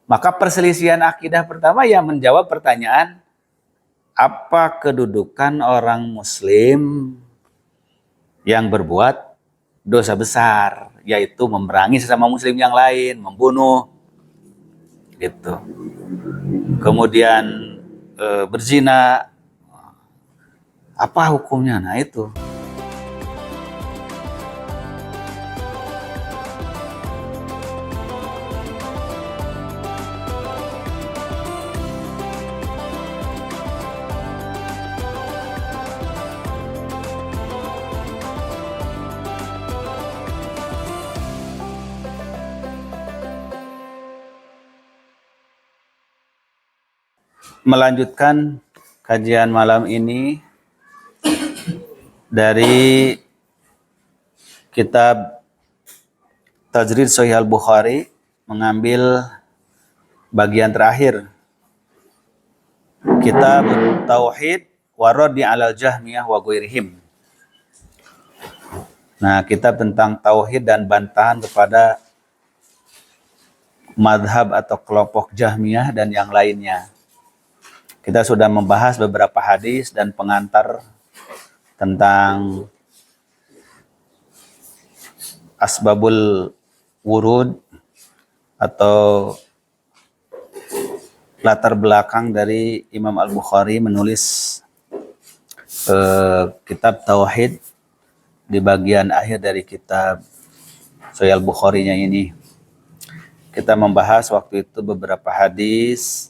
Maka perselisihan akidah pertama yang menjawab pertanyaan, apa kedudukan orang muslim yang berbuat dosa besar, yaitu memerangi sesama muslim yang lain, membunuh, gitu. Kemudian berzina, apa hukumnya? Nah itu. Melanjutkan kajian malam ini dari kitab Tajrid Sahih Al-Bukhari, mengambil bagian terakhir kitab Tauhid wa Raddi 'alal Jahmiyah wa Ghairihim. Nah, kitab tentang tauhid dan bantahan kepada madhab atau kelompok Jahmiyah dan yang lainnya. Kita sudah membahas beberapa hadis dan pengantar tentang asbabul wurud atau latar belakang dari Imam Al-Bukhari menulis kitab Tauhid di bagian akhir dari kitab Sahih Al-Bukharinya ini. Kita membahas waktu itu beberapa hadis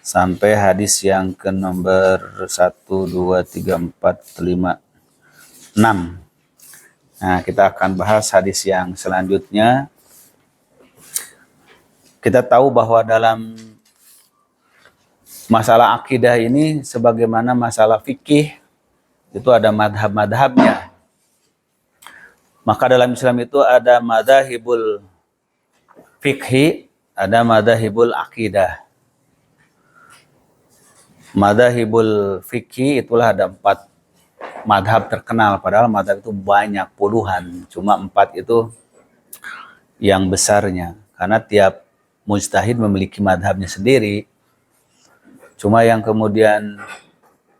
sampai hadis yang ke nomor 1, 2, 3, 4, 5, 6. Nah, kita akan bahas hadis yang selanjutnya. Kita tahu bahwa dalam masalah akidah ini, sebagaimana masalah fikih, itu ada madhab-madhabnya. Maka dalam Islam itu ada madhahibul fikhi, ada madhahibul akidah. Madhahibul fikhi itulah ada 4 madhab terkenal, padahal madhab itu banyak puluhan, cuma 4 itu yang besarnya, karena tiap mujtahid memiliki madhabnya sendiri. Cuma yang kemudian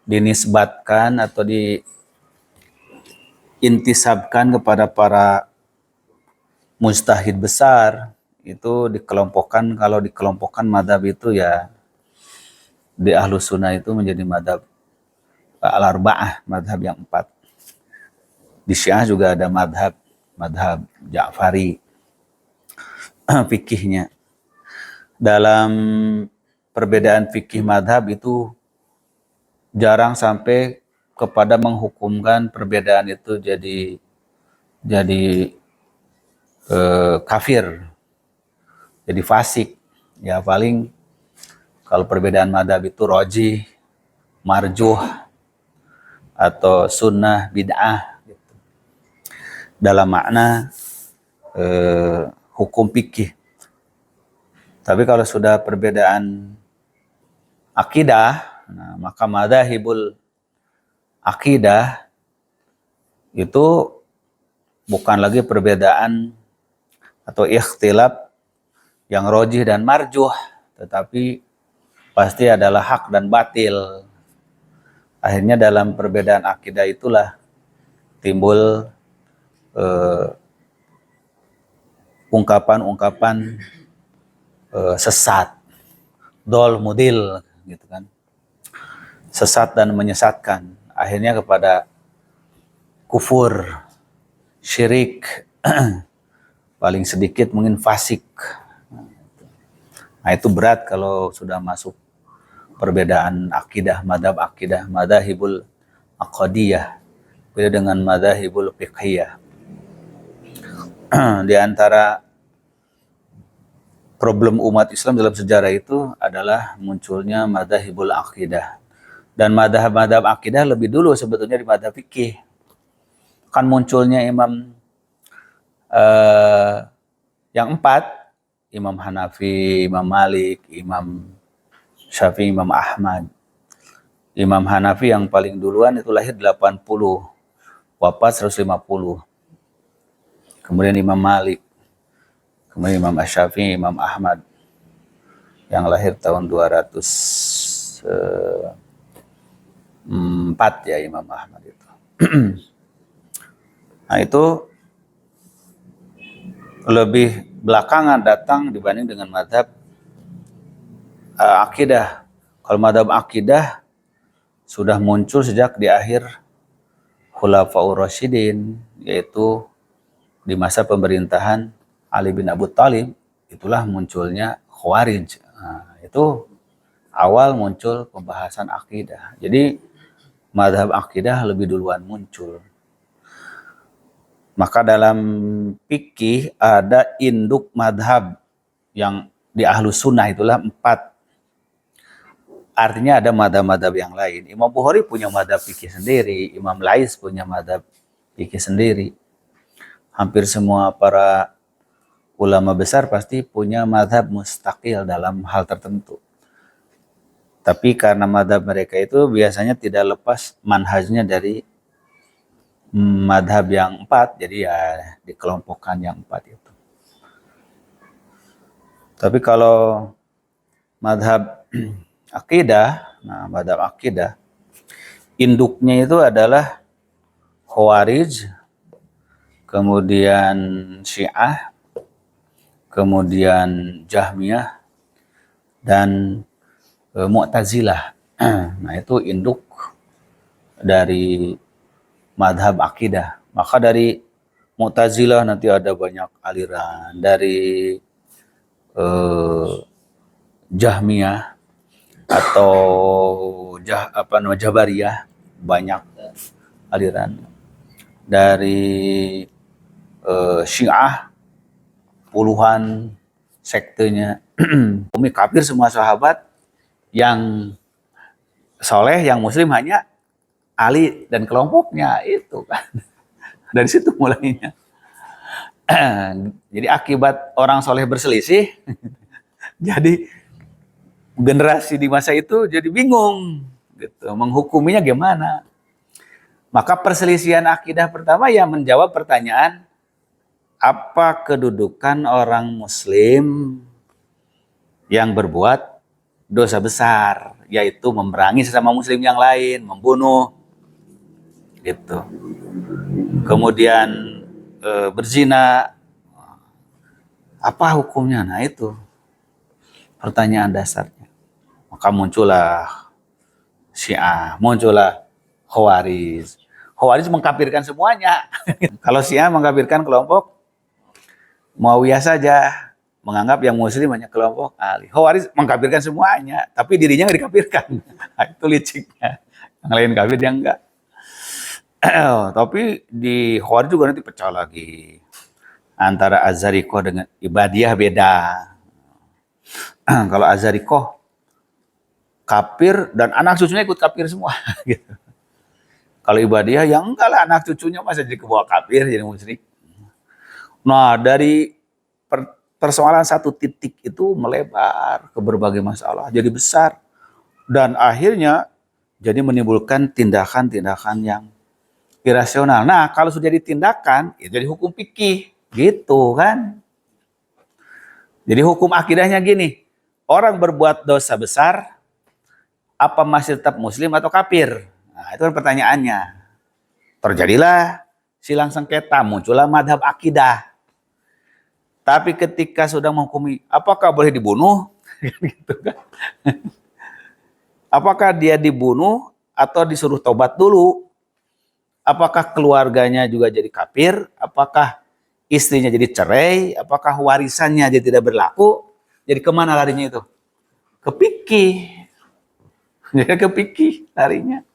dinisbatkan atau diintisabkan kepada para mujtahid besar itu dikelompokkan. Kalau dikelompokkan madhab itu ya di Ahlus Sunnah itu menjadi madhab al-arba'ah, madhab yang 4. Di Syiah juga ada madhab Ja'fari fikihnya. Dalam perbedaan fikih madhab itu jarang sampai kepada menghukumkan perbedaan itu jadi kafir, jadi fasik. Ya paling kalau perbedaan madhab itu rojih, marjuh, atau sunnah, bid'ah, gitu. Dalam makna hukum fikih. Tapi kalau sudah perbedaan akidah, nah, maka madhahibul akidah itu bukan lagi perbedaan atau ikhtilaf yang rojih dan marjuh, tetapi pasti adalah hak dan batil. Akhirnya dalam perbedaan akidah itulah timbul ungkapan-ungkapan sesat, dol mudil, gitu kan, sesat dan menyesatkan, akhirnya kepada kufur, syirik, paling sedikit mungkin fasik. Nah itu berat kalau sudah masuk perbedaan akidah, madhahibul aqadiyah, beda dengan madhahibul fiqhiyah. Di antara problem umat Islam dalam sejarah itu adalah munculnya madhahibul akidah. Dan madhab akidah lebih dulu sebetulnya di madhab fikih. Kan munculnya imam yang 4, Imam Hanafi, Imam Malik, Imam Syafi'i, Imam Ahmad. Imam Hanafi yang paling duluan itu lahir 80, wafat 150. Kemudian Imam Malik, kemudian Imam Syafi'i, Imam Ahmad. yang lahir tahun 204 ya Imam Ahmad itu. Nah itu lebih belakangan datang dibanding dengan madhab akidah. Kalau madhab akidah sudah muncul sejak di akhir Khulafaur Rasyidin, yaitu di masa pemerintahan Ali bin Abi Thalib. Itulah munculnya Khawarij. Nah, itu awal muncul pembahasan akidah. Jadi madhab akidah lebih duluan muncul. Maka dalam fikih ada induk madhab yang di Ahlus Sunnah itulah 4. Artinya ada madhab-madhab yang lain. Imam Bukhari punya madhab fikih sendiri, Imam Lais punya madhab fikih sendiri. Hampir semua para ulama besar pasti punya madhab mustaqil dalam hal tertentu. Tapi karena madhab mereka itu biasanya tidak lepas manhajnya dari madhab yang 4, jadi ya dikelompokkan yang 4 itu. Tapi kalau madhab akidah, nah madhab akidah, induknya itu adalah Khawarij, kemudian Syiah, kemudian Jahmiyah, dan Mu'tazilah. Nah itu induk dari madhab akidah. Maka dari Mu'tazilah nanti ada banyak aliran. Dari Jahmiyah atau Jabariyah banyak aliran. Dari Syiah puluhan sektenya. Umi kafir semua sahabat, yang soleh, yang muslim hanya Ali dan kelompoknya itu kan. Dari situ mulainya. Jadi akibat orang soleh berselisih, jadi generasi di masa itu jadi bingung, gitu, menghukuminya gimana. Maka perselisihan akidah pertama yang menjawab pertanyaan, apa kedudukan orang Muslim yang berbuat dosa besar, yaitu memerangi sesama Muslim yang lain, membunuh, gitu. Kemudian berzina, apa hukumnya? Nah itu pertanyaan dasarnya. Maka muncullah Syiah, muncullah Khawarij. Khawarij mengkafirkan semuanya. Kalau Syiah mengkafirkan kelompok Muawiyah saja, menganggap yang muslim hanya kelompok Ali. Khawarij mengkafirkan semuanya, tapi dirinya nggak dikafirkan. Nah, itu liciknya. Yang lain kafir, dia enggak. Tapi di Khawarij juga nanti pecah lagi. Antara Azarikoh dengan Ibadiyah beda. Kalau Azarikoh kafir dan anak cucunya ikut kafir semua. Gitu. Kalau Ibadiyah ya enggak lah, anak cucunya masa jadi kebawa kafir, jadi musyrik. Nah dari persoalan satu titik itu melebar ke berbagai masalah, jadi besar. Dan akhirnya jadi menimbulkan tindakan-tindakan yang irasional. Nah, kalau sudah ditindakan, itu jadi hukum fikih, gitu kan? Jadi hukum akidahnya gini, orang berbuat dosa besar, apa masih tetap muslim atau kafir? Nah, itu kan pertanyaannya. Terjadilah silang sengketa, muncullah madhab akidah. Tapi ketika sudah menghukumi, apakah boleh dibunuh? Gitu kan? Apakah dia dibunuh atau disuruh tobat dulu? Apakah keluarganya juga jadi kafir? Apakah istrinya jadi cerai? Apakah warisannya jadi tidak berlaku? Jadi kemana larinya itu? Ke fikih. Jadi ke fikih larinya.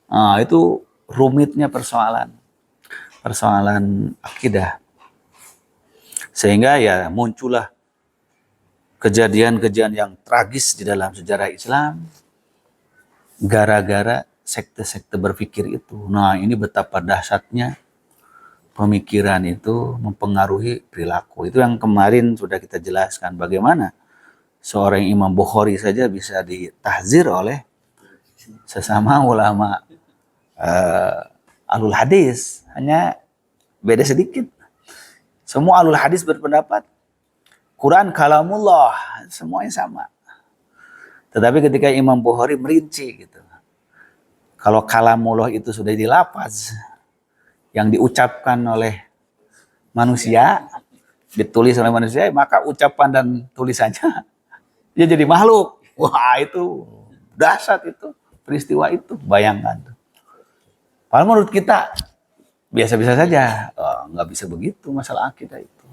Nah, itu rumitnya persoalan akidah. Sehingga ya muncullah kejadian-kejadian yang tragis di dalam sejarah Islam gara-gara sekte-sekte berpikir itu. Nah, ini betapa dahsyatnya pemikiran itu mempengaruhi perilaku. Itu yang kemarin sudah kita jelaskan, bagaimana seorang Imam Bukhari saja bisa ditahzir oleh sesama ulama ahlul hadis, hanya beda sedikit. Semua ahlul hadis berpendapat Quran kalamullah, semuanya sama. Tetapi ketika Imam Bukhari merinci gitu. Kalau kalamullah itu sudah dilapaz, yang diucapkan oleh manusia, ditulis oleh manusia, maka ucapan dan tulisannya dia jadi makhluk. Wah, itu dahsyat itu peristiwa itu, bayangkan. Padahal menurut kita biasa-biasa saja, nggak bisa begitu masalah akidah itu.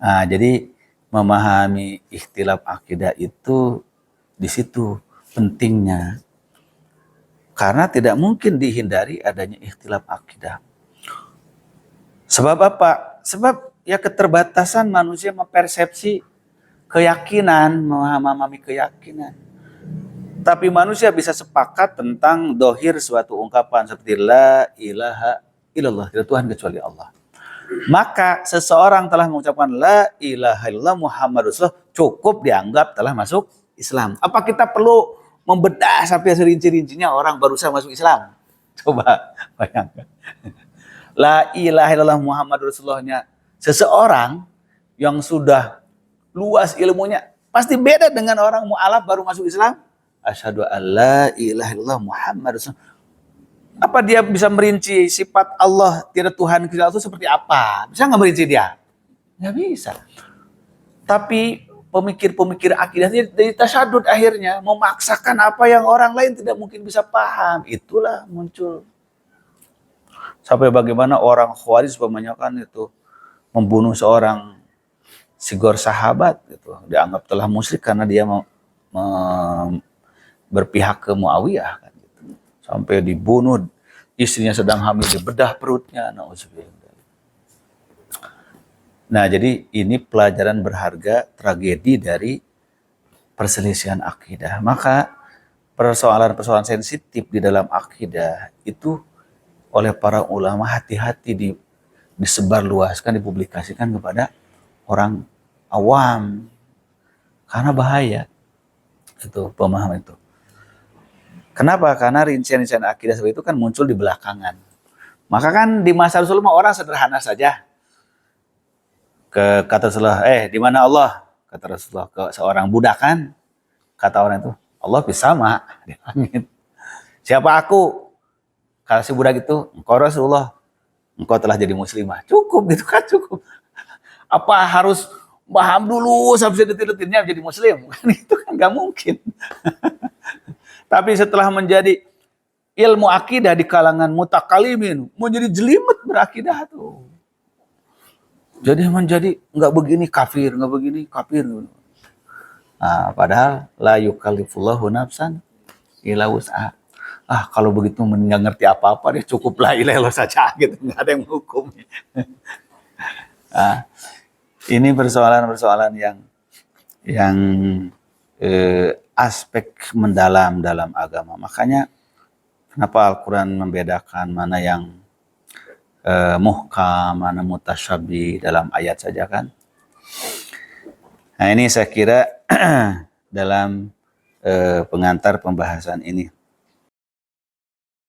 Nah, jadi memahami ikhtilaf akidah itu di situ pentingnya. Karena tidak mungkin dihindari adanya ikhtilaf akidah. Sebab apa? Sebab ya keterbatasan manusia mempersepsi keyakinan, memahami keyakinan. Tapi manusia bisa sepakat tentang dohir suatu ungkapan seperti la ilaha illallah, tidak Tuhan kecuali Allah. Maka seseorang telah mengucapkan la ilaha illallah Muhammadur Rasulullah, cukup dianggap telah masuk Islam. Apa kita perlu membedah sampai serinci-rincinya orang barusan masuk Islam? Coba bayangkan. La ilaha illallah Muhammadur Rasulullahnya seseorang yang sudah luas ilmunya pasti beda dengan orang mu'alaf baru masuk Islam. Asyhadu an la ilaha illallah Muhammadur Rasulullah. Apa dia bisa merinci sifat Allah tidak Tuhan kecuali itu seperti apa? Bisa nggak merinci dia? Nggak bisa. Tapi pemikir-pemikir akidahnya dari tasyadud akhirnya memaksakan apa yang orang lain tidak mungkin bisa paham. Itulah muncul. Sampai bagaimana orang Khawarij kebanyakan itu membunuh seorang sigor sahabat itu dianggap telah musyrik karena dia berpihak ke Muawiyah kan, gitu. Sampai dibunuh, istrinya sedang hamil dibedah perutnya. Nah, jadi ini pelajaran berharga tragedi dari perselisihan akidah. Maka persoalan-persoalan sensitif di dalam akidah itu oleh para ulama hati-hati disebarluaskan, dipublikasikan kepada orang awam. Karena bahaya itu pemahaman itu. Kenapa? Karena rincian-rincian akidah seperti itu kan muncul di belakangan. Maka kan di masa Rasulullah orang sederhana saja. Kata Rasulullah, di mana Allah? Kata Rasulullah ke seorang budak kan. Kata orang itu, Allah bersama di langit. Siapa aku? Kata si budak itu, engkau Rasulullah. Engkau telah jadi muslimah. Cukup gitu kan, cukup. Apa harus paham dulu sampai detil-detilnya jadi muslim? Kan itu kan gak mungkin. Tapi setelah menjadi ilmu akidah di kalangan mutakalimin, menjadi jelimet berakidah tuh. Jadi menjadi nggak begini kafir, nggak begini kafir. Nah, padahal la yukallifullahu nafsan illa wus'aha. Kalau begitu nggak ngerti apa-apa deh, cukup la ilaha illallah saja gitu, nggak ada yang menghukum. Ini persoalan-persoalan yang aspek mendalam dalam agama. Makanya kenapa Al-Quran membedakan mana yang muhkam, mana mutasyabih dalam ayat saja kan. Nah, ini saya kira dalam pengantar pembahasan ini.